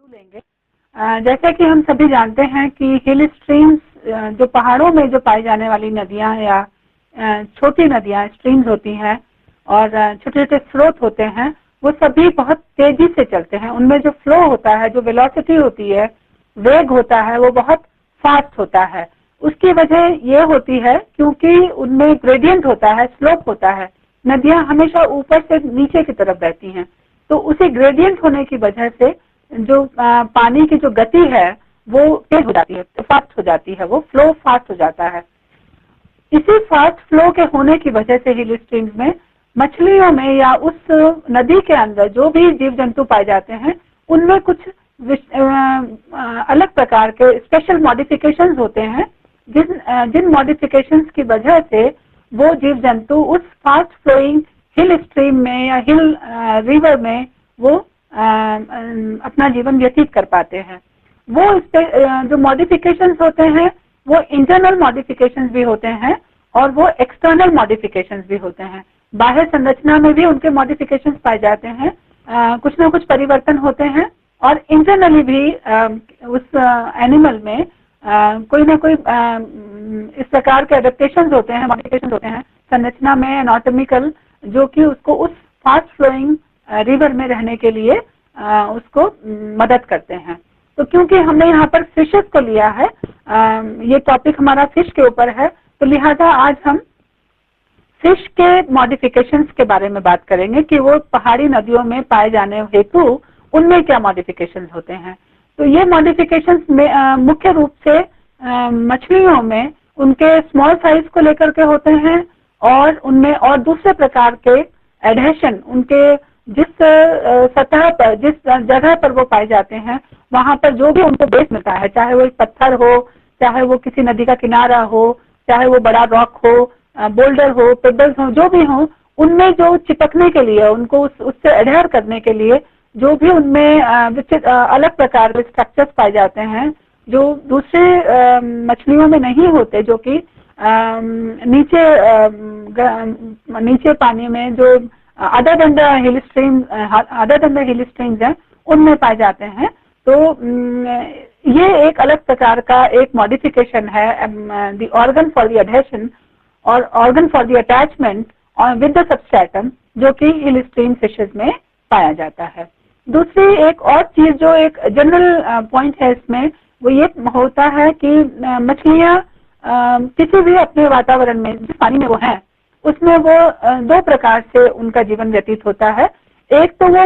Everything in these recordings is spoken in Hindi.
लेंगे। जैसा कि हम सभी जानते हैं कि हिल स्ट्रीम्स जो पहाड़ों में जो पाई जाने वाली नदियां या छोटी नदियां स्ट्रीम्स होती हैं और छोटे छोटे स्रोत होते हैं, वो सभी बहुत तेजी से चलते हैं। उनमें जो फ्लो होता है, जो वेलोसिटी होती है, वेग होता है, वो बहुत फास्ट होता है। उसकी वजह ये होती है क्योंकि उनमें ग्रेडियंट होता है, स्लोप होता है। नदियां हमेशा ऊपर से नीचे की तरफ बहती हैं, तो उसी ग्रेडियंट होने की वजह से जो पानी की जो गति है वो तेज हो जाती है, फास्ट हो जाती है, वो फ्लो फास्ट हो जाता है। इसी फास्ट फ्लो के होने की वजह से हिल स्ट्रीम्स में मछलियों में या उस नदी के अंदर जो भी जीव जंतु पाए जाते हैं, उनमें कुछ अलग प्रकार के स्पेशल मॉडिफिकेशंस होते हैं, जिन मॉडिफिकेशंस की वजह से वो जीव जंतु उस फास्ट फ्लोइंग हिल स्ट्रीम में या हिल रिवर में वो अपना जीवन व्यतीत कर पाते हैं। वो जो मॉडिफिकेशंस होते हैं वो इंटरनल मॉडिफिकेशंस भी होते हैं और वो एक्सटर्नल मॉडिफिकेशंस भी होते हैं। बाह्य संरचना में भी उनके मॉडिफिकेशंस पाए जाते हैं, कुछ ना कुछ परिवर्तन होते हैं, और इंटरनली भी उस एनिमल में कोई ना कोई इस प्रकार के एडेप्टेशंस होते हैं, मॉडिफिकेशंस होते हैं संरचना में, एनाटॉमिकल, जो कि उसको उस फास्ट फ्लोइंग रिवर में रहने के लिए उसको मदद करते हैं। तो क्योंकि हमने यहाँ पर फिशेस को लिया है, ये टॉपिक हमारा फिश के ऊपर है, तो लिहाजा आज हम फिश के मॉडिफिकेशंस के बारे में बात करेंगे कि वो पहाड़ी नदियों में पाए जाने हेतु उनमें क्या मॉडिफिकेशंस होते हैं। तो ये मॉडिफिकेशंस मुख्य रूप से मछलियों में उनके स्मॉल साइज को लेकर के होते हैं, और उनमें और दूसरे प्रकार के एडहेशन, उनके जिस सतह पर, जिस जगह पर वो पाए जाते हैं, वहां पर जो भी उनको बेस मिलता है, चाहे वो एक पत्थर हो, चाहे वो किसी नदी का किनारा हो, चाहे वो बड़ा रॉक हो, बोल्डर हो, पेबल्स हो, जो भी हो, उनमें जो चिपकने के लिए, उनको उससे एडहेयर करने के लिए जो भी उनमें अलग प्रकार के स्ट्रक्चर्स पाए जाते हैं, जो दूसरे मछलियों में नहीं होते, जो कि नीचे पानी में जो other than the hill streams हैं, उनमें पाए जाते हैं। तो ये एक अलग प्रकार का एक मॉडिफिकेशन है, the organ for the adhesion और organ for the attachment with the substratum, जो कि हिल स्ट्रीम फिशेस में पाया जाता है। दूसरी एक और चीज जो एक जनरल पॉइंट है इसमें, वो ये होता है कि मछलियां किसी भी अपने वातावरण में, जिस पानी में वो हैं, उसमें वो दो प्रकार से उनका जीवन व्यतीत होता है। एक तो वो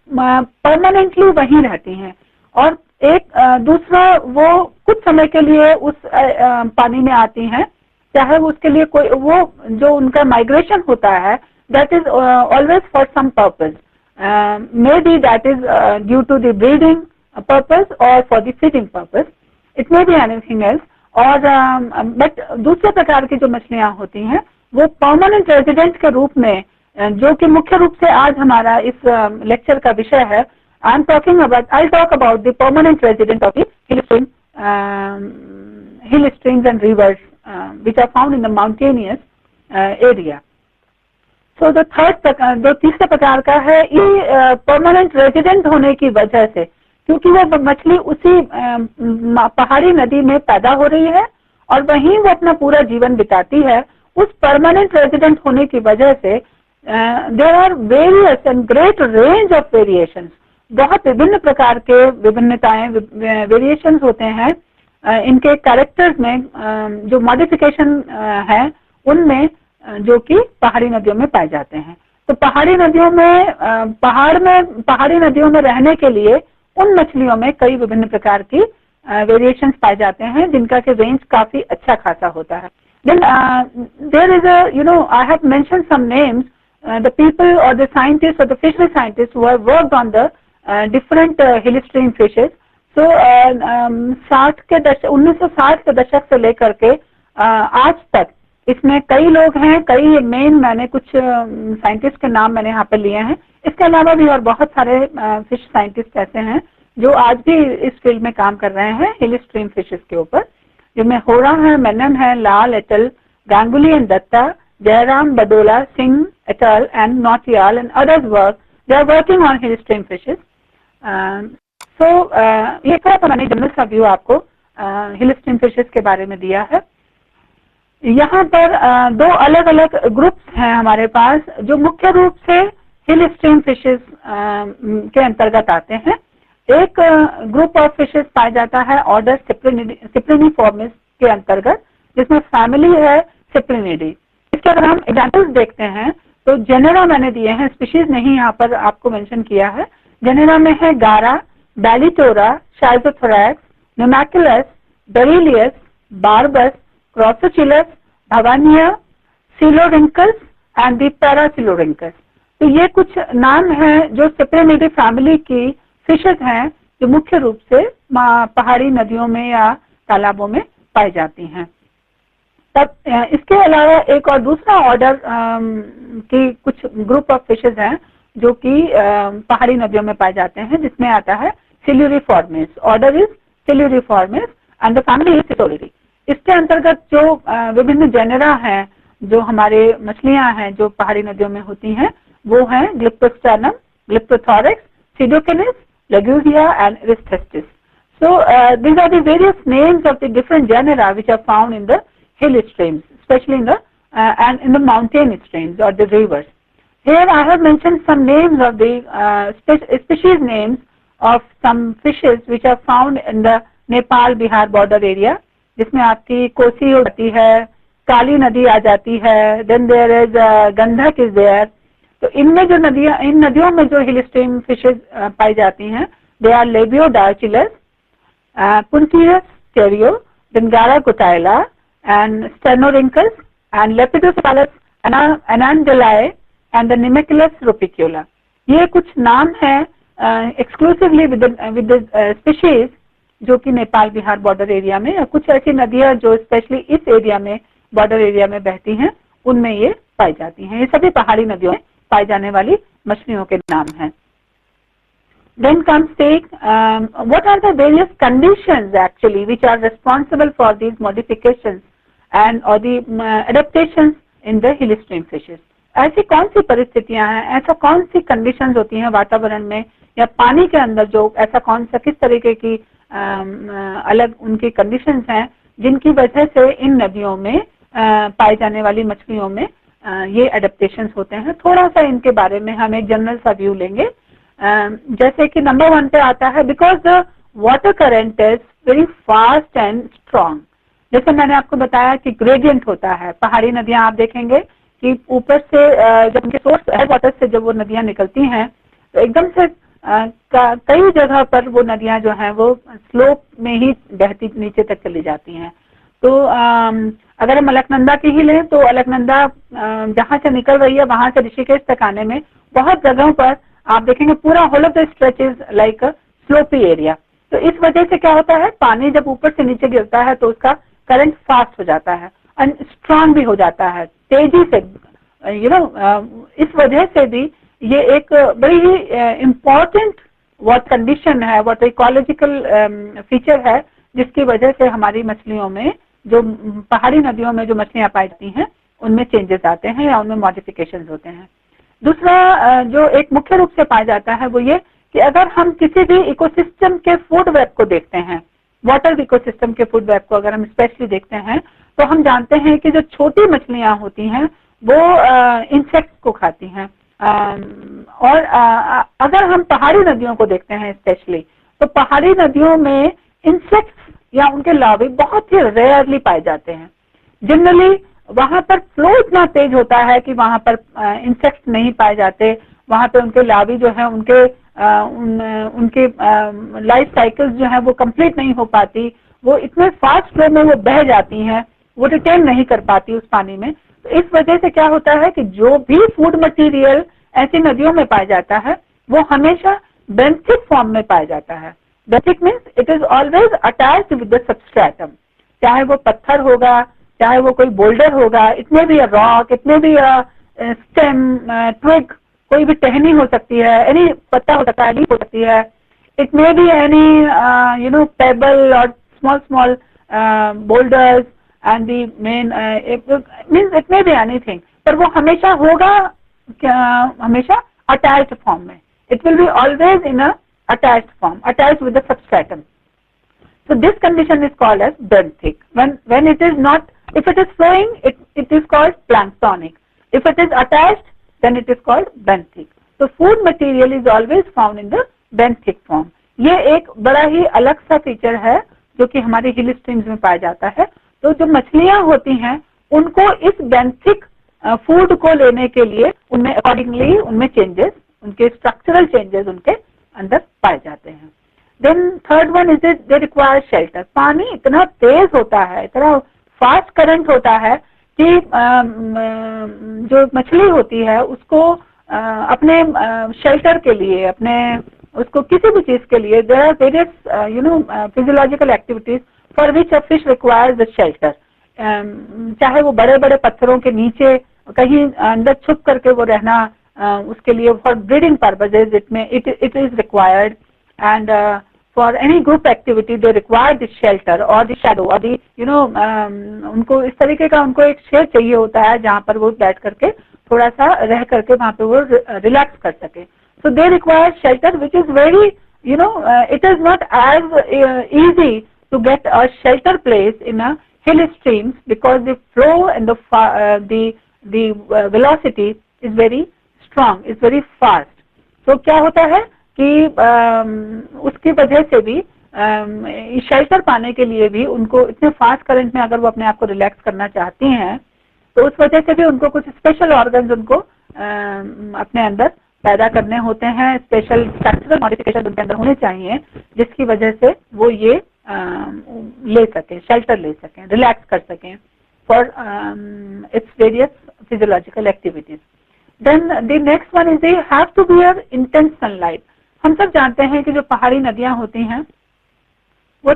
परमानेंटली वहीं रहती हैं, और एक दूसरा वो कुछ समय के लिए उस पानी में आती हैं, चाहे उसके लिए कोई वो जो उनका माइग्रेशन होता है, that is always for some purpose, may be that is due to the breeding purpose और for the feeding purpose, it may be anything else. और बट दूसरे प्रकार की जो मछलियां होती हैं वो परमानेंट रेजिडेंट के रूप में, जो कि मुख्य रूप से आज हमारा इस लेक्चर का विषय है, I'll talk about the permanent resident of the hill streams and rivers which are found in the mountainous area. So the जो तीसरे प्रकार का है, ये परमानेंट रेजिडेंट होने की वजह से, क्योंकि वो मछली उसी पहाड़ी नदी में पैदा हो रही है और वहीं वो अपना पूरा जीवन बिताती है, उस परमानेंट रेजिडेंट होने की वजह से there are various and great range of variations, बहुत विभिन्न प्रकार के विभिन्नताएं, वेरिएशंस होते हैं इनके कैरेक्टर्स में, जो मॉडिफिकेशन है उनमें, जो कि पहाड़ी नदियों में पाए जाते हैं। तो पहाड़ी नदियों में पहाड़ी नदियों में रहने के लिए उन मछलियों में कई विभिन्न प्रकार की वेरिएशंस पाए जाते हैं, जिनका कि रेंज काफी अच्छा खासा होता है। Then there is I have mentioned some names, the people or the scientists or the fishery scientists who have worked on the different hill stream fishes. So 1960 के दशक से लेकर के आज तक इसमें कई लोग हैं, कई मेन, मैंने कुछ साइंटिस्ट के नाम मैंने यहाँ पर लिए हैं। इसके अलावा भी और बहुत सारे फिश साइंटिस्ट ऐसे हैं जो आज भी इस फील्ड में काम कर रहे हैं हिल स्ट्रीम फिशेस के ऊपर, जिनमें होरा है, मेनन है, Lal et al, Ganguly and Datta, Jayaram, Badola, Singh et al and Nautiyal and others work, they are working on hill stream fishes. So ये थोड़ा सा मैंने जनरल सा व्यू आपको हिल स्ट्रीम फिशेस के बारे में दिया है। यहाँ पर दो अलग अलग ग्रुप्स हैं हमारे पास जो मुख्य रूप से हिल स्ट्रीम फिशेस के अंतर्गत आते हैं। एक ग्रुप ऑफ फिशेस पाया जाता है ऑर्डर सिप्रिनिफॉर्मिस के अंतर्गत, जिसमें फैमिली है सिप्रिनिडी। इसके अगर हम एग्जाम्पल्स देखते हैं तो जेनेरा मैंने दिए हैं, स्पीशीज नहीं यहाँ पर आपको मेंशन किया है। जेनेरा में है गारा, बैलिटोरा, शाइजोथोरैक्स, नेमाकुलस, बेरिलियस, बार्बस, क्रॉसोचिलस, भवानिया, सिलोरिंकस एंड दी पैरासिलोरिंकस। तो ये कुछ नाम हैं जो सिप्रिनिडी फैमिली की फिशेस हैं जो मुख्य रूप से पहाड़ी नदियों में या तालाबों में पाई जाती हैं। तब इसके अलावा एक और दूसरा ऑर्डर की कुछ ग्रुप ऑफ फिशेस हैं जो कि पहाड़ी नदियों में पाए जाते हैं, जिसमें आता है siluriformes. Order is siluriformes and the family is sisoridae. इसके अंतर्गत जो विभिन्न जेनेरा हैं, जो हमारे मछलियां हैं जो पहाड़ी नदियों में होती हैं, वो हैं ग्लिप्टोस्टर्नम, ग्लिप्टोथोरैक्स, सिडोकिनिस, लेगुरिया and रिस्थेस्टिस। So these are the various names of the different genera which are found in the hill streams, especially in the and in the mountain streams or the rivers. Here I have mentioned some names of the species names of some fishes which are found in the Nepal-Bihar border area, जिसमें आपकी कोसी हो जाती है, काली नदी आ जाती है, then there is गंधक is there। तो इनमें जो नदियां, इन नदियों में जो हिल स्ट्रीम फिशेज पाई जाती हैं, they are Labiodarchilus, Puntius stereo, then Gara gutila and Sternorhynchus and Lepidophalus anandalae and the Nemaculus rupicula। ये कुछ नाम हैं एक्सक्लूसिवली विद द स्पीशीज जो कि नेपाल बिहार बॉर्डर एरिया में, या कुछ ऐसी नदियां जो स्पेशली इस एरिया में बॉर्डर एरिया में बहती हैं, उनमें ये पाई जाती हैं। ये सभी पहाड़ी नदियों में पाई जाने वाली मछलियों के नाम हैं। Then comes what are the various conditions actually which are responsible for these modifications and or the adaptations in the hill stream fishes। ऐसी कौन सी परिस्थितियां हैं, ऐसा कौन सी कंडीशंस होती हैं वातावरण में या पानी के अंदर, जो ऐसा कौन सा किस तरीके की अलग उनकी कंडीशंस हैं जिनकी वजह से इन नदियों में पाई जाने वाली मछलियों में ये एडेप्टेशंस होते हैं। थोड़ा सा इनके बारे में हम एक जनरल सा व्यू लेंगे। जैसे कि नंबर 1 पे आता है because the water current is very fast and strong. जैसे मैंने आपको बताया कि ग्रेडियंट होता है। पहाड़ी नदियां आप देखेंगे कि ऊपर से जब उनके सोर्स हेड वाटर से जब वो नदियां निकलती हैं तो एकदम से कई जगह पर वो नदियां जो हैं वो स्लोप में ही बहती नीचे तक चली जाती हैं। तो अगर हम अलकनंदा की ही लें तो अलकनंदा जहां से निकल रही है वहां से ऋषिकेश तक आने में बहुत जगहों पर आप देखेंगे पूरा whole of the stretch is like sloppy area. तो इस वजह से क्या होता है, पानी जब ऊपर से नीचे गिरता है तो उसका करंट फास्ट हो जाता है एंड स्ट्रांग भी हो जाता है तेजी से। इस वजह से भी ये एक बड़ी ही इम्पोर्टेंट वाट कंडीशन है, वाट इकोलॉजिकल फीचर है, जिसकी वजह से हमारी मछलियों में जो पहाड़ी नदियों में जो मछलियां पाई जाती हैं उनमें चेंजेस आते हैं या उनमें मॉडिफिकेशंस होते हैं। दूसरा जो एक मुख्य रूप से पाया जाता है वो ये कि अगर हम किसी भी इकोसिस्टम के फूड वेब को देखते हैं, वाटर इकोसिस्टम के फूड वेब को अगर हम स्पेशली देखते हैं, तो हम जानते हैं कि जो छोटी मछलियां होती हैं वो इंसेक्ट्स को खाती हैं। और अगर हम पहाड़ी नदियों को देखते हैं स्पेशली, तो पहाड़ी नदियों में इंसेक्ट्स या उनके लार्वे बहुत ही रेयरली पाए जाते हैं। जनरली वहां पर फ्लो इतना तेज होता है कि वहां पर इंसेक्ट्स नहीं पाए जाते, वहां पे उनके लार्वे जो है उनके लाइफ साइकिल्स जो है वो कंप्लीट नहीं हो पाती, वो इतने फास्ट फ्लो में वो बह जाती हैं, वो रिटेन नहीं कर पाती उस पानी में। तो इस वजह से क्या होता है कि जो भी फूड मटेरियल ऐसी नदियों में पाया जाता है वो हमेशा बेंथिक फॉर्म में पाया जाता है। Benthic means it is always attached with the substratum, चाहे वो पत्थर होगा, चाहे वो कोई बोल्डर होगा, इतने भी रॉक, इतने भी स्टेम, ट्विग, कोई भी टहनी हो सकती है, एनी पत्ता हो सकता है, लीफ हो सकती है, it may be any payable और small boulders and the main means it may be anything, पर वो हमेशा होगा हमेशा attached form में, it will be always in a attached form, attached with the substratum. So this condition is called as benthic. When it is not, if it is flowing, it is called planktonic. If it is attached, then it is called benthic. So food material is always found in the benthic form. ये एक बड़ा ही अलग सा फीचर है जो कि हमारे हिल स्ट्रीम्स में पाया जाता है. तो जो मछलियां होती हैं उनको इस बेंथिक फूड को लेने के लिए उनमें अकॉर्डिंगली उनमें चेंजेस, उनके स्ट्रक्चरल चेंजेस उनके अंदर पाए जाते हैं. Then third one is they require shelter. पानी इतना तेज होता है, इतना फास्ट करंट होता है कि जो मछली होती है उसको अपने शेल्टर के लिए, अपने उसको किसी भी चीज के लिए, there are various physiological activities for which a fish requires the shelter. चाहे वो बड़े बड़े पत्थरों के नीचे कहीं अंदर छुप करके वो रहना, उसके लिए for breeding purposes it is required. And for any group activity they require this shelter और द शैडो और दी उनको इस तरीके का उनको एक शेड चाहिए होता है जहां पर वो बैठ करके थोड़ा सा रह करके वहां पे वो रिलैक्स कर सके. So they require shelter, which is very, it is not as easy to get a shelter place in a hill streams because the flow and the velocity is very strong, is very fast. So क्या होता है कि उसकी वजह से भी शेल्टर पाने के लिए भी उनको इतने फास्ट करंट में अगर वो अपने आप को रिलैक्स करना चाहती हैं तो उस वजह से भी उनको कुछ स्पेशल ऑर्गन्स उनको अपने अंदर पैदा करने होते हैं, स्पेशल स्ट्रक्चरल मॉडिफिकेशन उनके अंदर होने चाहिए जिसकी वजह से वो ये ले सकें, शेल्टर ले सकें, रिलैक्स कर सकें for its various physiological activities. Then the next one is they have to bear intense sunlight. हम सब जानते हैं कि जो पहाड़ी नदियां होती हैं वो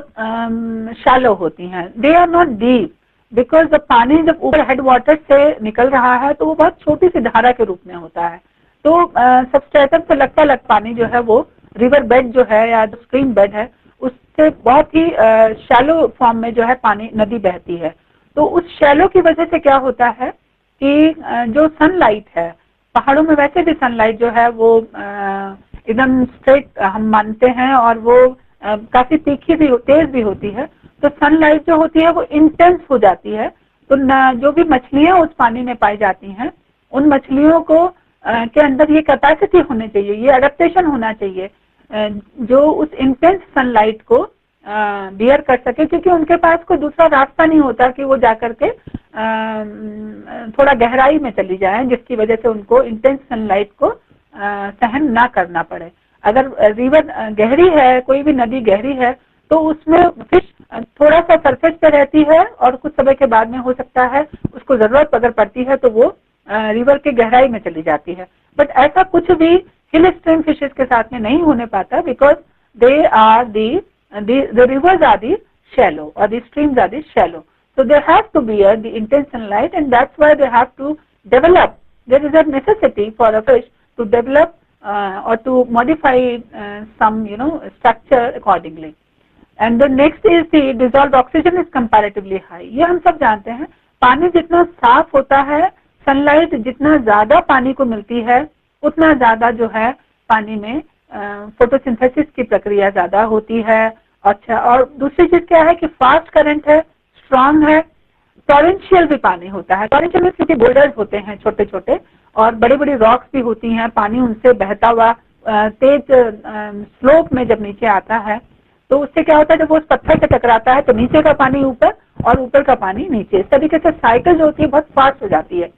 शैलो होती हैं, they are not deep because the पानी जब ऊपर हेड वाटर से निकल रहा है तो वो बहुत छोटी सी धारा के रूप में होता है. तो सबस्ट्रेटम से लगता लग पानी जो है वो रिवर बेड जो है या स्ट्रीम बेड है उससे बहुत ही शैलो फॉर्म में जो है पानी नदी बहती है. तो उस शैलो की वजह से क्या होता है कि जो सनलाइट है, पहाड़ों में वैसे भी सनलाइट जो है वो एकदम स्ट्रेट हम मानते हैं और वो काफी तीखी भी तेज भी होती है. तो सनलाइट जो होती है वो इंटेंस हो जाती है. तो जो भी मछलियां उस पानी में पाई जाती हैं उन मछलियों को के अंदर ये कैपेसिटी होनी चाहिए, ये एडेप्टेशन होना चाहिए जो उस इंटेंस सनलाइट को बियर कर सके, क्योंकि उनके पास कोई दूसरा रास्ता नहीं होता कि वो जाकर के थोड़ा गहराई में चली जाए जिसकी वजह से उनको इंटेंस सनलाइट को सहन ना करना पड़े. अगर रिवर गहरी है, कोई भी नदी गहरी है तो उसमें फिश थोड़ा सा सरफेस पे रहती है और कुछ समय के बाद में हो सकता है उसको जरूरत अगर पड़ती है तो वो रिवर के गहराई में चली जाती है. बट ऐसा कुछ भी हिल स्ट्रीम फिशेस के साथ में नहीं होने पाता because they are the rivers are the shallow or the streams are the shallow. So they have to bear the intense sunlight and that's why they have to develop. There is a necessity for a fish to develop or to modify some structure accordingly. And the next is the dissolved oxygen is comparatively high. ये हम सब जानते हैं पानी जितना साफ होता है, सनलाइट जितना ज्यादा पानी को मिलती है उतना ज्यादा जो है पानी में फोटोसिंथेसिस की प्रक्रिया ज्यादा होती है. अच्छा, और दूसरी चीज क्या है कि फास्ट करंट है, स्ट्रांग है, टॉरेंशियल भी पानी होता है. टॉरेंशियल में क्योंकि बोल्डर्स होते हैं छोटे छोटे और बड़ी बड़ी रॉक्स भी होती हैं, पानी उनसे बहता हुआ तेज स्लोप में जब नीचे आता है तो उससे क्या होता है जब वो उस पत्थर से टकराता है तो नीचे का पानी ऊपर और ऊपर का पानी नीचे, इस तरीके से साइकिल जो होती है बहुत फास्ट हो जाती है.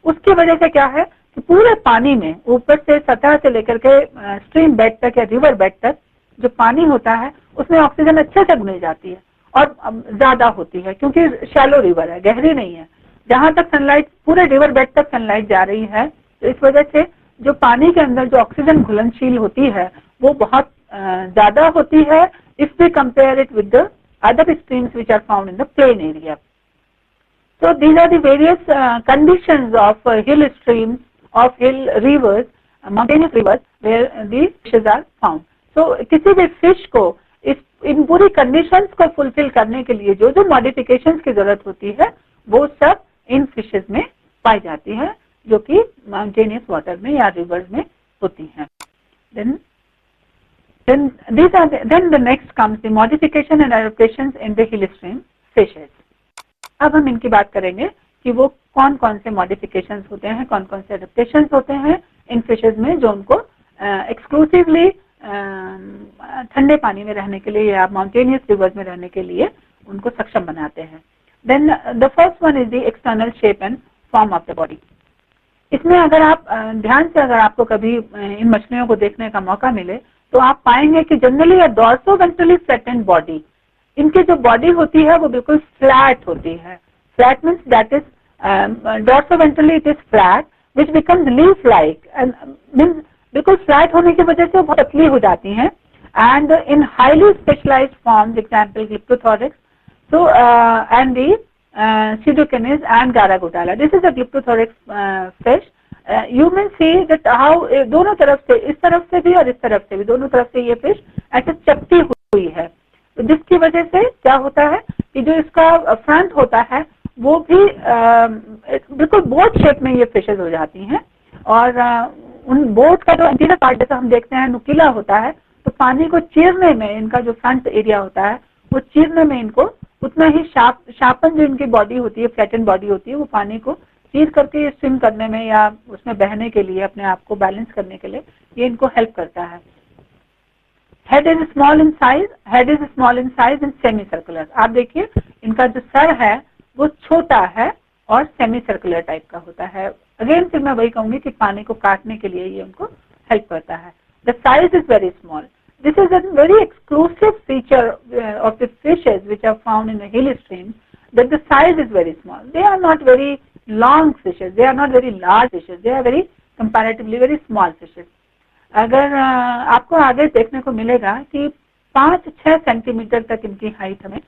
उसकी वजह से क्या है कि पूरे पानी में ऊपर से सतह से लेकर के स्ट्रीम बेड तक या रिवर बेड तक जो पानी होता है उसमें ऑक्सीजन अच्छे से घुल जाती है और ज्यादा होती है क्योंकि शैलो रिवर है, गहरी नहीं है. जहां तक सनलाइट पूरे रिवर बेड तक सनलाइट जा रही है तो इस वजह से जो पानी के अंदर जो ऑक्सीजन घुलनशील होती है वो बहुत ज्यादा होती है if we compare it with the other streams which are found in the plain area. So these are the various conditions of hill streams, of hill rivers, mountainous rivers where the fishes are found. So किसी भी fish को इन पूरी conditions को fulfill करने के लिए जो जो modifications की जरूरत होती है वो सब इन fishes में पाई जाती है जो कि mountainous water में या rivers में होती हैं. Then Then the next comes the modification and adaptations in the hill stream fishes. अब हम इनकी बात करेंगे कि वो कौन कौन से मॉडिफिकेशंस होते हैं, कौन कौन से एडेप्टेशंस होते हैं इन फिशेज में जो उनको एक्सक्लूसिवली ठंडे पानी में रहने के लिए या माउंटेनियस रिवर्स में रहने के लिए उनको सक्षम बनाते हैं. Then the first one is the external shape and form of the body. इसमें अगर आप ध्यान से अगर आपको कभी इन मछलियों को देखने का मौका मिले तो आप पाएंगे कि जनरली डॉर्सोवेंट्रली फ्लैटेंड बॉडी, इनकी जो बॉडी होती है वो बिल्कुल फ्लैट होती है. Flat means that is dorsoventrally it is flat which becomes leaf like and means बिल्कुल फ्लैट होने की वजह से वो बहुत पतली हो जाती हैं. And in highly specialised forms example glyptothorax so and the pseudokinis and Garagutala. This is a glyptothoric fish. You may see that how दोनों तरफ से, इस तरफ से भी और इस तरफ से भी, दोनों तरफ से ये फिश ऐसे चपटी हुई है. तो जिसकी वजह से क्या होता है कि जो इसका फ्रंट होता है वो भी बिल्कुल बोट शेप में ये फिशेज हो जाती हैं. और उन बोट का जो एंटीरियर पार्ट जैसा हम देखते हैं नुकीला होता है, तो पानी को चीरने में इनका जो फ्रंट एरिया होता है वो चीरने में इनको उतना ही शार्पन जो इनकी बॉडी होती है, फ्लैटन बॉडी होती है, वो पानी को चीर करके स्विम करने में या उसमें बहने के लिए, अपने आप को बैलेंस करने के लिए ये इनको हेल्प करता है. Head is small in size, head is small in size and semi circular. आप देखिए इनका जो सर है वो छोटा है और सेमी सर्कुलर टाइप का होता है. अगेन फिर मैं वही कहूंगी कि पानी को काटने के लिए ये उनको हेल्प करता है. The size is very small. This is a very exclusive feature of the fishes which are found in the hill streams, that the size is very small. They are not very long fishes, they are not very large fishes, they are very comparatively very small fishes. अगर आपको आगे देखने को मिलेगा कि 5-6 सेंटीमीटर तक इनकी हाइट हमें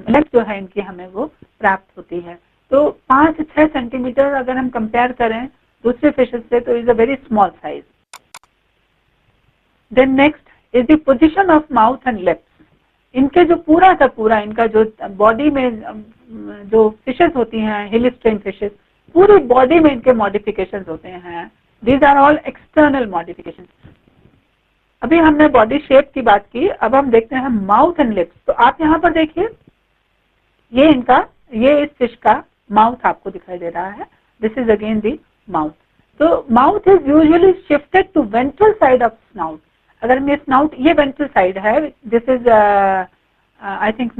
लेंथ जो है इनकी हमें वो प्राप्त होती है. तो 5-6 सेंटीमीटर अगर हम कंपेयर करें दूसरे फिशेज से तो is a very small size. Then next is the position of mouth and lips. इनके जो पूरा का पूरा इनका जो बॉडी में जो फिशेस होती हैं हिल स्ट्रीम फिशेस, पूरी बॉडी में इनके मॉडिफिकेशंस होते हैं. These are all external modifications. अभी हमने बॉडी शेप की बात की, अब हम देखते हैं माउथ एंड लिप्स. तो आप यहाँ पर देखिए ये इस फिश का माउथ आपको दिखाई दे रहा है. This is again the mouth. तो mouth is usually shifted to ventral side of snout. अगर ये स्नाउट ये वेंट्रल साइड है, this is I think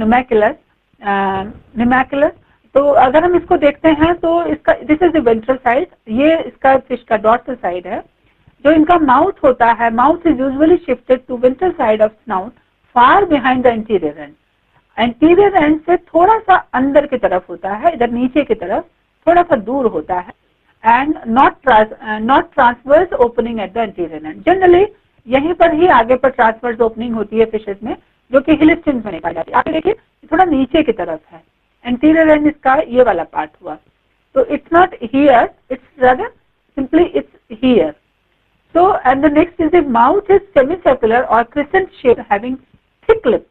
nemacheilus. तो अगर हम इसको देखते हैं तो इसका this is the ventral side, ये इसका फिश का डॉर्सल साइड है. जो इनका माउथ होता है, mouth is usually shifted to ventral side of snout far behind the anterior end. Anterior end से थोड़ा सा अंदर की तरफ होता है, इधर नीचे की तरफ थोड़ा सा दूर होता है. And not transverse opening at the anterior and. Generally यहीं पर ही आगे पर ट्रांसवर्स ओपनिंग होती है फिशेज में, जो कि हिल स्ट्रीम्स में निकाल जाती है. आप देखिए थोड़ा नीचे की तरफ है एंटीरियर एंड इसका ये वाला पार्ट हुआ. तो it's not here, it's rather simply it's here. So and the next is the mouth is semi circular और crescent shape having thick lips.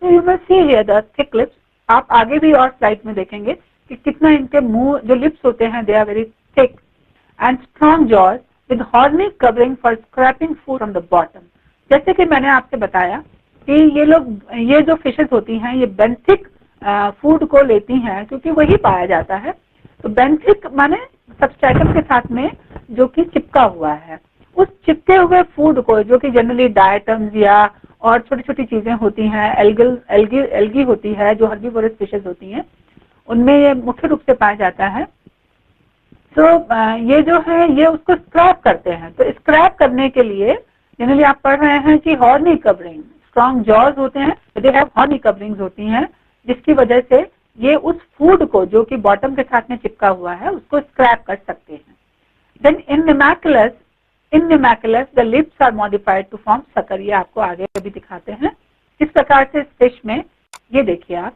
So you may see here the thick lips. आप आगे भी और स्लाइड में देखेंगे कि कितना इनके मुंह जो लिप्स होते हैं, they are very thick and strong jaws with horny covering for scraping food from the bottom. जैसे कि मैंने आपसे बताया कि ये जो फिशेस होती हैं ये बेंथिक फूड को लेती हैं क्योंकि वही पाया जाता है. तो बेंथिक माने सबस्ट्रेटम के साथ में जो कि चिपका हुआ है, उस चिपके हुए फूड को जो कि जनरली डायटम्स या और छोटी छोटी चीजें होती हैं, एल्गी होती है जो हर्बीवोरस फिशेस होती हैं, उनमें ये मुख्य रूप से पाया जाता है. तो ये जो है ये उसको स्क्रैप करते हैं. तो स्क्रैप करने के लिए जनरली आप पढ़ रहे हैं कि हॉर्नी कवरिंग, स्ट्रॉन्ग जॉज होते हैं, दे हैव हॉर्नी कवरिंग्स होती हैं, जिसकी वजह से ये उस फूड को जो कि बॉटम के साथ में चिपका हुआ है उसको स्क्रैप कर सकते हैं. Then in nemacheilus the lips are modified to form sucker. ये आपको आगे भी दिखाते हैं इस प्रकार से इस फिश में. ये देखिए आप,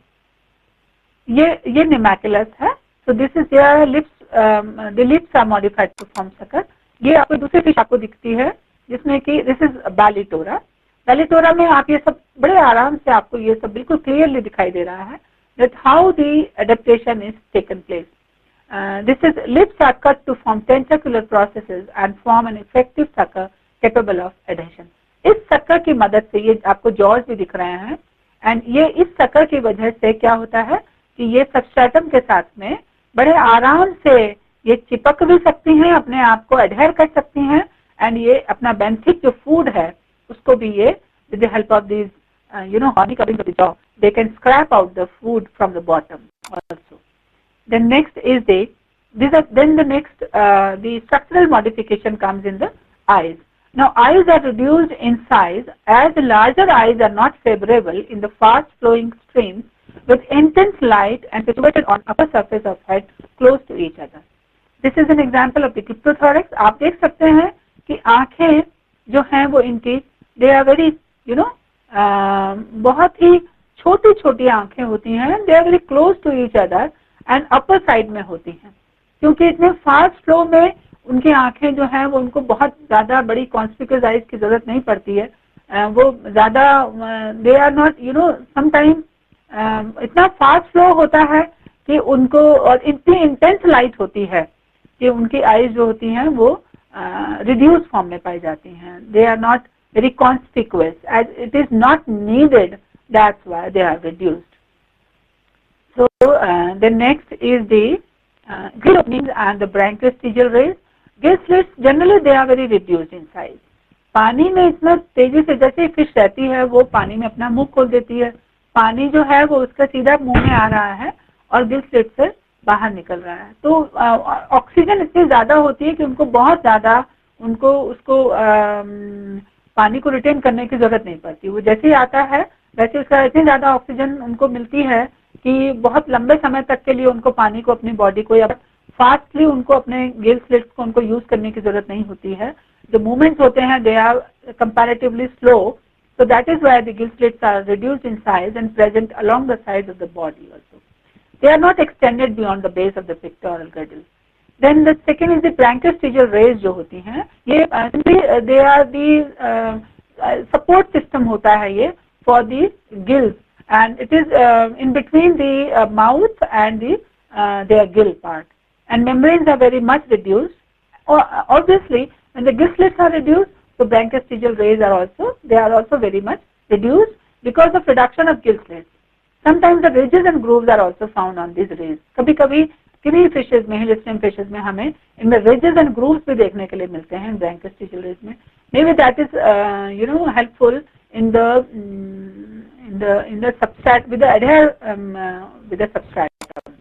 ये निमैकुलस है. So this is their lips, the lips are modified to form sucker. ये आपको दूसरी फिश आपको दिखती है जिसमें कि दिस इज बैलिटोरा. बैलिटोरा में आप ये सब बड़े आराम से आपको ये सब बिल्कुल क्लियरली दिखाई दे रहा है that how the adaptation is taken place. This is lips are cut to form tentacular processes and form an effective sucker capable of adhesion. इस शक्कर की मदद से, ये आपको जॉर्ज भी दिख रहे हैं, एंड ये इस शक्कर की वजह से क्या होता है कि ये सबस्ट्रेटम के साथ में बड़े आराम से ये चिपक भी सकती हैं, अपने आप को एडहेयर कर सकती हैं, एंड ये अपना बेंथिक जो फूड है उसको भी ये with the help of this honey covering of the jaw, they can scrape out the food from the bottom also. Then next is the structural modification comes in the eyes. Now eyes are reduced in size as the larger eyes are not favorable in the fast flowing streams with intense light and situated on upper surface of head close to each other. This is an example of the cryptothorax. आप देख सकते हैं कि आंखें जो हैं वो इनकी they are very बहुत ही छोटी छोटी आंखें होती हैं, they are very close to each other and upper side में होती हैं, क्योंकि इतने फास्ट फ्लो में उनकी आंखें जो हैं वो उनको बहुत ज़्यादा बड़ी कॉन्स्पिक्यूअस आइज की जरूरत नहीं पड़ती है, वो ज़्यादा दे आर नॉट समटाइम इतना फास्ट फ्लो होता है कि उनको, और इतनी इंटेंस लाइट होती है कि उनकी आइज जो होती हैं वो रिड्यूस फॉर्म में पाई जाती हैं, they are not very conspicuous as it is not needed, that's why they are reduced. So the next is the gill openings and the branchioosteal rays. Gill slits generally they are very reduced in size. पानी में इतना तेजी से, जैसे फिश रहती है वो पानी में अपना मुंह खोल देती है, पानी जो है वो उसका सीधा मुंह में आ रहा है और गिल स्लिट से बाहर निकल रहा है, तो ऑक्सीजन इतनी ज्यादा होती है कि उनको बहुत ज्यादा उसको पानी को रिटेन करने की जरूरत नहीं पड़ती, वो जैसे ही आता है वैसे उसका इतनी ज्यादा ऑक्सीजन उनको मिलती है कि बहुत लंबे समय तक के लिए उनको पानी को अपनी बॉडी को या फास्टली उनको अपने गिल स्लिट्स को उनको यूज करने की जरूरत नहीं होती है, जो मूवमेंट्स होते हैं they are comparatively slow, so that is why the gill slits are reduced in size and present along the sides of the body also. They are not extended beyond the base of the pectoral girdle. Then the second is the branchioosteal rays जो होती हैं, ये they are the support system होता है ये for the gills and it is in between the mouth and the their gill part, and membranes are very much reduced. Obviously when the gill slits are reduced, the branchioosteal rays are also very much reduced because of reduction of gill slits. Sometimes the ridges and grooves are also found on these rays. कभी-कभी किन्हीं फिशेज में, हिल स्ट्रीम फिशेज में हमें इनमें रिजेस एंड ग्रूव्स भी देखने के लिए मिलते हैं ब्रैंकियोस्टील रेज में. Maybe that is helpful in the substrat with the adhere with the substratum.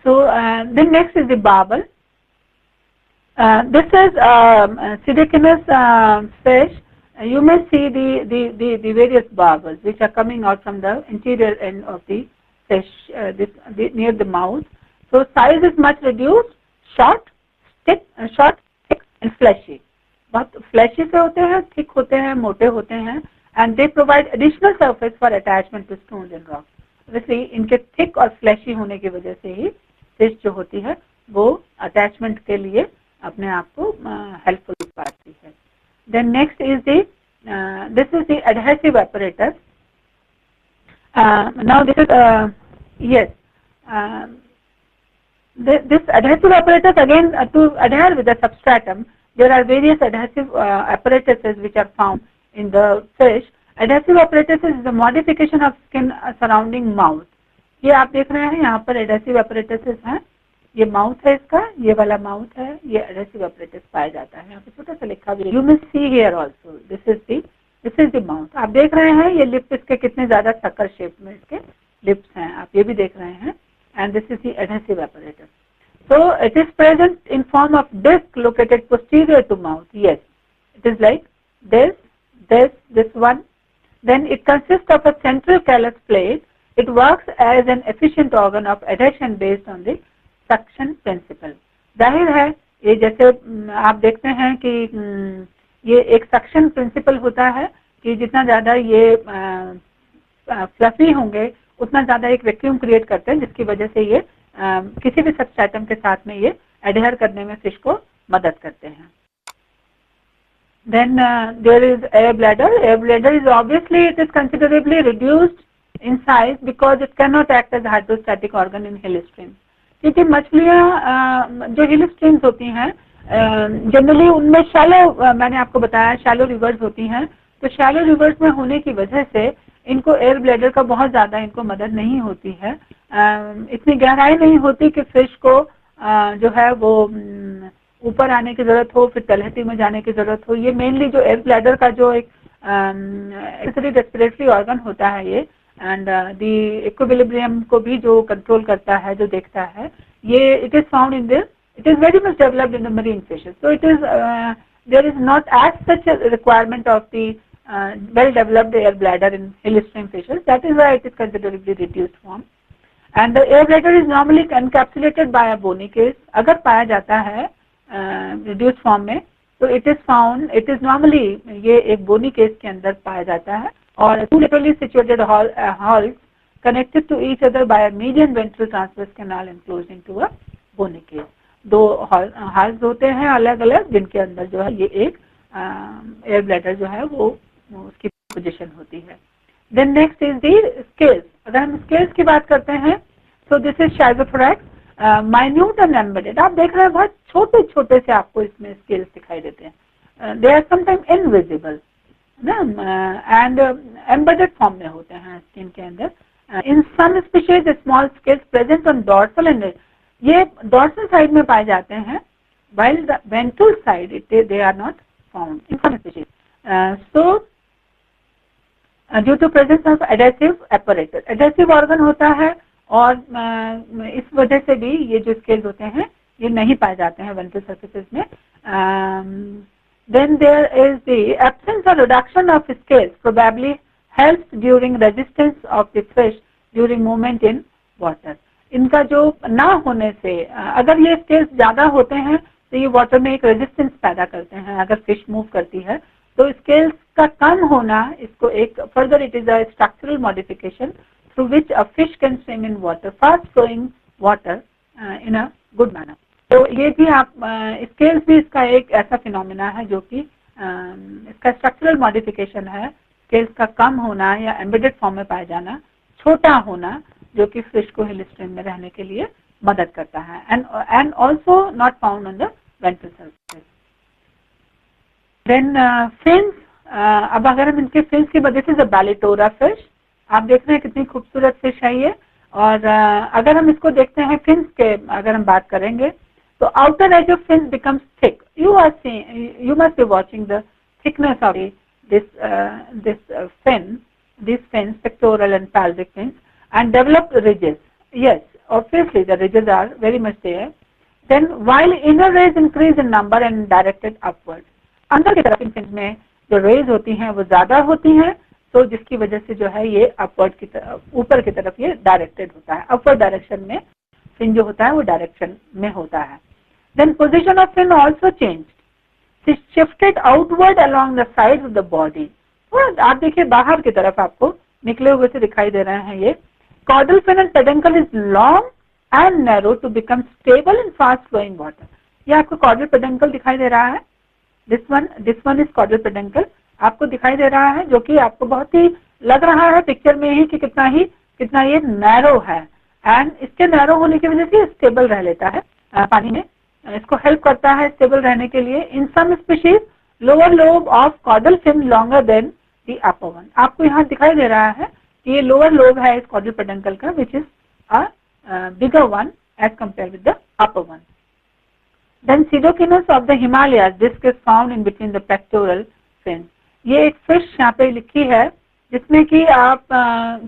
So then next is the barbel. This is Pseudocynus fish. You may see the various barbels which are coming out from the interior end of the fish near the mouth. So size is much reduced, short, thick and fleshy. बहुत fleshy से होते हैं, thick होते हैं, मोटे होते हैं, and they provide additional surface for attachment to stones and rocks. Obviously इनके thick और fleshy होने की वजह से ही fish जो होती है वो attachment के लिए अपने आप को helpful पाती है. Then next is this is the adhesive apparatus. Now this is this adhesive apparatus again to adhere with the substratum. There are various adhesive apparatuses which are found in the fish. Adhesive apparatuses is a modification of skin surrounding mouth. ये आप देख रहे हैं यहाँ पर adhesive apparatuses हैं. ये माउथ है इसका, ये वाला माउथ है, ये adhesive apparatus पाया जाता है. यहाँ पे छोटा सा लिखा भी है. You may see here also. This is the mouth. आप देख रहे हैं ये लिप्स इसके कितने ज्यादा सर्कल शेप में इसके लिप्स हैं, आप ये भी देख रहे हैं. And this is the adhesive apparatus. So it is present in form of disc located posterior to mouth. Yes, it is like this one. Then it consists of a central callus plate. It works as an efficient organ of adhesion based on the suction principle. जाहिर है ये जैसे आप देखते हैं कि ये एक सक्शन प्रिंसिपल होता है कि जितना ज्यादा ये फ्लफी होंगे उतना ज्यादा एक वैक्यूम क्रिएट करते हैं, जिसकी वजह से ये किसी भी सबस्ट्रेटम के साथ में ये एडहेयर करने में फिश को मदद करते हैं. Then there is air bladder. Air bladder is obviously it is considerably reduced in size because it cannot act as hydrostatic organ in hill streams. क्योंकि मछलियाँ जो हिल स्ट्रीम्स होती हैं जनरली उनमें शैलो, मैंने आपको बताया शैलो रिवर्स होती हैं, तो शैलो रिवर्स में होने की वजह से इनको एयर ब्लैडर का बहुत ज्यादा इनको मदद नहीं होती है, इतनी गहराई नहीं होती कि फिश को जो है वो ऊपर आने की जरूरत हो, फिर तलहटी में जाने की जरूरत हो। ये मेनली जो एयर ब्लैडर का जो एक रेस्पिरेटरी ऑर्गन होता है ये, एंड दी इक्विलिब्रियम को भी जो कंट्रोल करता है, जो देखता है, ये it is found in this, it is very much developed in the marine fishes. So it is there is not as such a requirement of the well developed air bladder in hill stream fishes. That is why it is considerably reduced form. And the air bladder is normally encapsulated by a bony case. अगर पाया जाता है reduced form में, तो it is found, it is normally ये एक bony case के अंदर पाया जाता है, और two laterally situated halls connected to each other by a median ventral transverse canal enclosed into a bony case. दो हाल्स होते हैं अलग अलग, जिनके अंदर जो है ये एक एयर ब्लैडर जो है वो उसकी पोजीशन होती है। Then next is the scales. अगर हम स्केल्स की बात करते हैं, so this is schizothorax, minute and embedded. आप देख रहे हैं बहुत छोटे छोटे से आपको इसमें स्केल्स दिखाई देते हैं, दे आर समटाइम इनविजिबल ना, एंड एम्बेडेड फॉर्म में होते हैं स्किन के अंदर। In some species small scales present on dorsal and, ये डॉर्सल साइड में पाए जाते हैं, while the ventral side they are not found in some species. So due to presence of adhesive apparatus, adhesive organ होता है, और इस वजह से भी ये जो स्केल्स होते हैं ये नहीं पाए जाते हैं ventral surfaces में। Then there is the absence or reduction of scales probably helps during resistance of the fish during movement in water. इनका जो ना होने से, अगर ये स्केल्स ज्यादा होते हैं तो ये वाटर में एक रेजिस्टेंस पैदा करते हैं अगर फिश मूव करती है, तो स्केल्स का कम होना इसको एक further, it is a structural modification through which a fish can swim in water, fast flowing water in a good manner. तो ये भी आप स्केल्स भी इसका एक ऐसा फिनोमिना है जो कि इसका स्ट्रक्चरल मॉडिफिकेशन है, स्केल्स का कम होना या एम्बेडेड फॉर्म में पाया जाना, छोटा होना, जो कि फिश को हिल स्ट्रीम में रहने के लिए मदद करता है, and also not found on the ventral surface. Then fins, अब अगर हम इनके फिन्स की वजह से, बैलिटोरा फिश, आप देख रहे हैं कितनी खूबसूरत फिश है ये, और अगर हम इसको देखते हैं फिन्स के अगर हम बात करेंगे, तो outer as of fins becomes thick, you must be watching the thickness of this fin, these fins, pectoral and pelvic fins, and develop ridges. Yes, obviously the ridges are very much there. Then while inner rays increase in number and directed upwards, अंदर की तरफ इन फिन्स में जो रेज होती हैं वो ज्यादा होती हैं, तो जिसकी वजह से जो है ये अपवर्ड की तरफ, ऊपर की तरफ ये डायरेक्टेड होता है, अपवर्ड डायरेक्शन में फिन जो होता है वो डायरेक्शन में होता है। Then position of fin also changed, it shifted outward along the sides of the body. और आप देखिए बाहर की तरफ आपको निकले हुए से दिखाई दे रहे हैं ये। Caudal fin and peduncle is long and narrow to become stable in fast flowing water. ये आपको caudal peduncle दिखाई दे रहा है, this one is caudal peduncle आपको दिखाई दे रहा है, जो कि आपको बहुत ही लग रहा है पिक्चर में ही कि कितना ये नैरो है, एंड इसके नैरो होने की वजह से स्टेबल रह लेता है पानी में, इसको हेल्प करता है स्टेबल रहने के लिए। In some species lower lobe of caudal fin longer than the upper one, आपको यहाँ दिखाई दे रहा है कि ये लोअर लोब है इस caudal peduncle का, which is a bigger one as compared with the upper one. Then Pseudocynus of the Himalayas, disc is found in between the pectoral fins. ये एक फिश यहाँ पे लिखी है जिसमें कि आप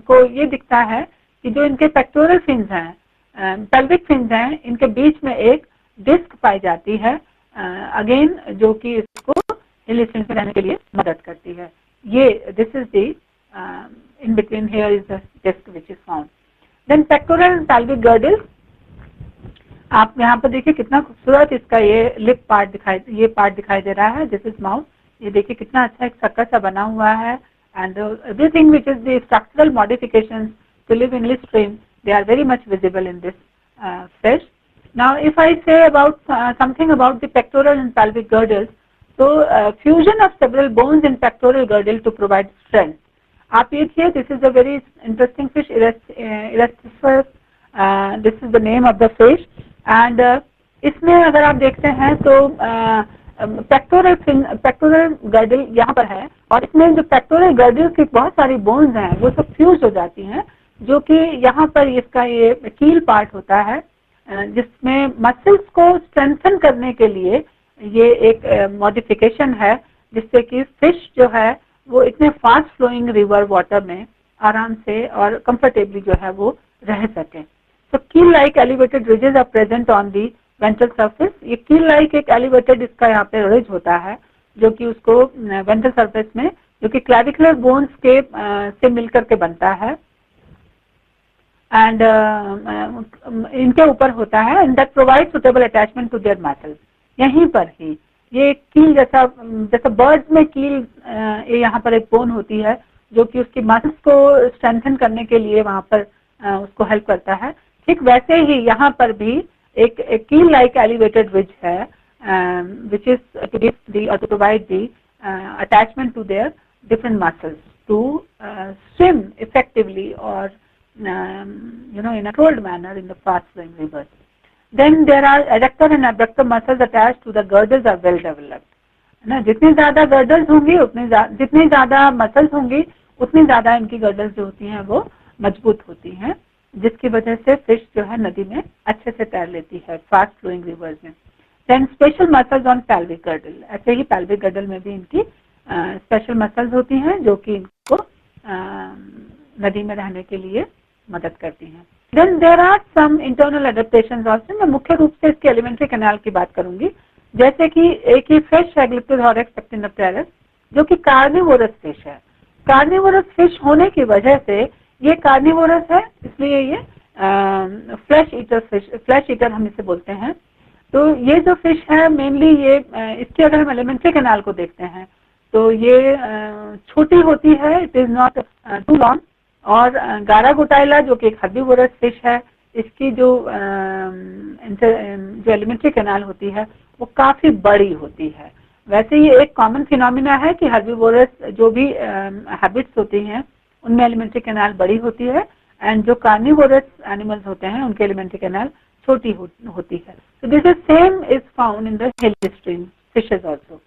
को ये दिखता है कि जो इनके पेक्टोरल फिन्स हैं, पेल्विक फिन्स हैं, इनके बीच में एक डिस्क पाई जाती है, अगेन जो कि इसको हिल स्ट्रीम में रहने के लिए मदद करती है। ये this is the in between here is the disc which is found. Then pectoral and pelvic girdles, आप यहाँ पर देखिए कितना खूबसूरत इसका ये लिप पार्ट दिखाई दे रहा है, दिस इज माउथ, ये देखिए कितना अच्छा एक चक्कर सा बना हुआ है, and everything which is the structural modifications to live in hill stream, they are very much visible in this fish. Now if I say about something about the pectoral and pelvic girdles, so fusion of several bones in pectoral girdle to provide strength. आप ये देखिए, this is a very interesting fish, Elastisphus, this is the name of the fish, and इसमें अगर आप देखते हैं तो पेक्टोरल गर्डल यहाँ पर है, और इसमें जो पेक्टोरल गर्डल की बहुत सारी बोन्स हैं वो सब फ्यूज हो जाती हैं, जो कि यहाँ पर इसका ये कील पार्ट होता है, जिसमें मसल्स को स्ट्रेंथन करने के लिए ये एक मॉडिफिकेशन है, जिससे कि फिश जो है वो इतने फास्ट फ्लोइंग रिवर वाटर में आराम से और कंफर्टेबली जो है वो रह सके। So keel like elevated ridges are present on the ventral surface. ये keel like एक elevated इसका यहाँ पे ridge होता है, जो कि उसको ventral surface में, जो कि clavicular bones के से मिलकर के बनता है, and इनके ऊपर होता है, and that provides suitable attachment to their muscles. यहीं पर ही ये कील जैसा बर्ड्स में कील ये यहाँ पर एक बोन होती है, जो कि उसकी मसल्स को स्ट्रेंथन करने के लिए वहाँ पर उसको हेल्प करता है। ठीक वैसे ही यहाँ पर भी एक कील लाइक एलिवेटेड रिज है, which is to give the और to provide the attachment to their different muscles to swim effectively और in a controlled manner in the fast flowing rivers. Then there are adductor and abductor muscles attached to the girdles are well developed. ना जितनी ज्यादा गर्डल्स होंगी जितनी ज्यादा मसल्स होंगी उतनी ज्यादा इनकी गर्डल्स जो होती हैं वो मजबूत होती हैं, जिसकी वजह से फिश जो है नदी में अच्छे से तैर लेती है फास्ट फ्लोइंग रिवर्स में। Then special muscles on pelvic girdle, ऐसे ही पैल्विक गर्डल में भी इनकी स्पेशल मसल्स होती हैं जो कि इनको नदी में रहने के लिए मदद करती हैं। Then there are some internal adaptations also. मैं मुख्य रूप से इसके एलिमेंट्री कैनाल की बात करूंगी, जैसे कि एक ही फिश है ग्लिप्टोथोरैक्स पेक्टिनोप्टेरस, जो कि कार्निवोरस फिश है। कार्निवोरस फिश होने की वजह से ये कार्निवोरस है, इसलिए ये flesh eater fish, flesh eater हम इसे बोलते हैं। तो ये जो फिश है मेनली ये इसके अगर हम एलिमेंट्री कैनाल को देखते हैं तो ये छोटी होती है, it is not too long. और गारागोटाइला जो कि एक हर्बीवोरस फिश है, इसकी जो एलिमेंट्री कैनाल होती है वो काफी बड़ी होती है। वैसे ये एक कॉमन फिनोमिना है कि हर्बीवोरस जो भी हैबिट्स होती हैं उनमें एलिमेंट्री कैनाल बड़ी होती है, एंड जो कार्निवोरस एनिमल्स होते हैं उनके एलिमेंट्री कैनाल छोटी होती है। So this is same is found in the hill stream fishes also.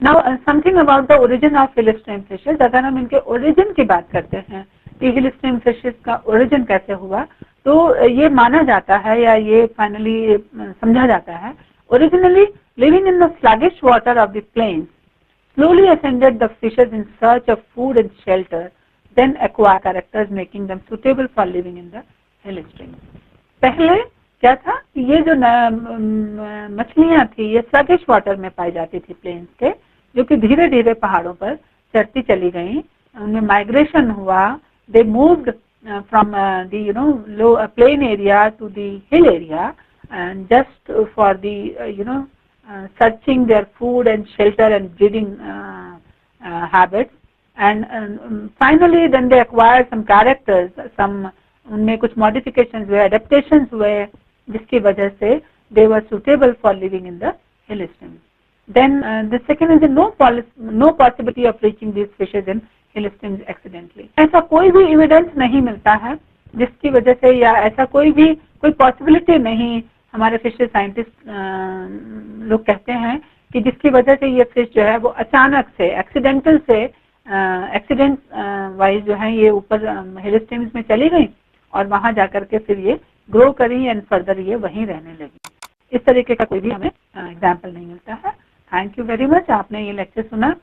Now something about the origin of hill stream fishes. अगर हम इनके origin की बात करते हैं कि hill stream fishes का origin कैसे हुआ, तो ये माना जाता है या ये फाइनली समझा जाता है, originally living in the sluggish water of the plains, slowly ascended the fishes in search of food and shelter, then acquire characters making them suitable for living in the hill stream. पहले क्या था कि ये जो मछलियां थी ये स्लगिश वाटर में पाई जाती थी प्लेन्स के, जो कि धीरे धीरे पहाड़ों पर चढ़ती चली गई, उनमें माइग्रेशन हुआ, they moved from the low plain area to the hill area and just for the searching their food and shelter and breeding habits, and finally then they acquired some characters, some उनमें कुछ modifications हुए, adaptations हुए, जिसकी वजह से they were suitable for living in the hill streams. Then the second is no possibility of reaching these fishes in hill streams accidentally. ऐसा कोई भी evidence नहीं मिलता है जिसकी वजह से, या ऐसा कोई possibility नहीं हमारे फिशेज साइंटिस्ट लोग कहते हैं कि जिसकी वजह से ये फिश जो है वो अचानक से एक्सीडेंट वाइज जो है ये ऊपर हिल स्ट्रीम्स में चली गई और वहां जाकर के फिर ये ग्रो करी एंड फर्दर ये वहीं रहने लगी। इस तरीके का कोई भी हमें एग्जाम्पल नहीं मिलता है। थैंक यू वेरी मच, आपने ये लेक्चर सुना।